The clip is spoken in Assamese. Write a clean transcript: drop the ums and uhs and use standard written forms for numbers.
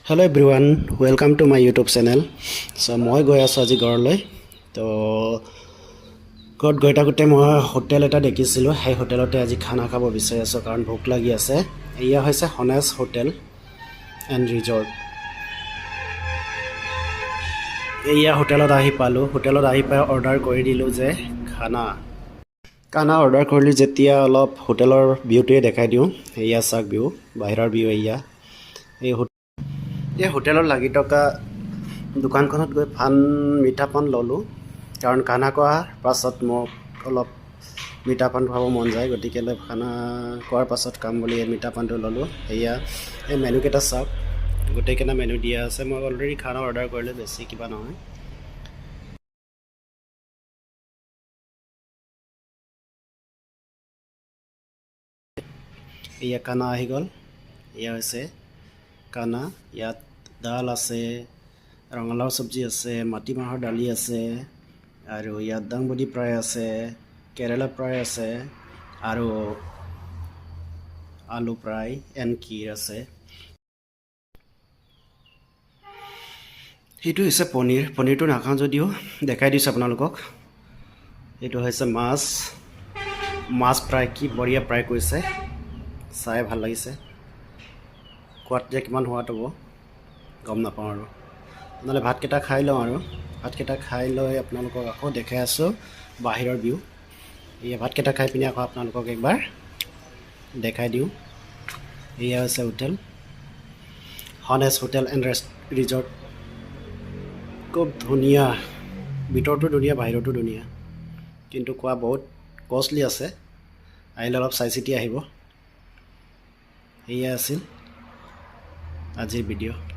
Hello everyone, welcome to my YouTube channel. So মই গৈ আছোঁ আজি ঘৰলৈ তো ঘৰত গৈ থাকোঁতে মই হোটেল এটা দেখিছিলোঁ সেই হোটেলতে আজি খানা খাব বিচাৰি আছোঁ কাৰণ ভোক লাগি আছে এয়া হৈছে হনেছ হোটেল এণ্ড ৰিজৰ্ট এয়া হোটেলত আহি পালোঁ হোটেলত আহি পাই অৰ্ডাৰ কৰি দিলোঁ যে খানা অৰ্ডাৰ কৰিলোঁ যেতিয়া অলপ হোটেলৰ ভিউটোৱে দেখাই দিওঁ এয়া চাওক ভিউ বাহিৰৰ ভিউ এয়া এই হোটেলত লাগি থকা দোকানখনত গৈ মিঠা পান ল'লোঁ কাৰণ খানা খোৱাৰ পাছত মোক অলপ মিঠা পান খাব মন যায় গতিকে খানা খোৱাৰ পাছত খাম বুলি মিঠা পানটো ল'লোঁ এয়া এই মেনুকেইটা চাওক গোটেইকেইটা মেনু দিয়া আছে মই অলৰেডি খানা অৰ্ডাৰ কৰিলোঁ বেছি কিবা নহয় এয়া খানা আহি গ'ল এয়া হৈছে খানা ইয়াত দাল আছে ৰঙালাও চব্জি আছে মাটিমাহৰ দালি আছে আৰু ইয়াত দাংবডি ফ্ৰাই আছে কেৰেলা ফ্ৰাই আছে আৰু আলু ফ্ৰাই এণ্ড ক্ষীৰ আছে সেইটো হৈছে পনীৰটো নাখাওঁ যদিও দেখাই দিছোঁ আপোনালোকক এইটো হৈছে মাছ ফ্ৰাই কি বঢ়িয়া ফ্ৰাই কৰিছে চাই ভাল লাগিছে খোৱাত যে কিমান সোৱাদ হ'ব গম নাপাওঁ আৰু নহ'লে ভাতকেইটা খাই লওঁ আৰু ভাতকেইটা খাই লৈ আপোনালোকক আকৌ দেখাই আছোঁ বাহিৰৰ ভিউ এয়া ভাতকেইটা খাই পিনি আকৌ আপোনালোকক একবাৰ দেখাই দিওঁ এয়া হৈছে হোটেল হনেছ হোটেল এণ্ড ৰিজৰ্ট খুব ধুনীয়া ভিতৰতো ধুনীয়া বাহিৰতো ধুনীয়া কিন্তু খোৱা বহুত কষ্টলি আছে আহিলে অলপ চাই চিতি আহিব এয়া আছিল আজিৰ ভিডিঅ'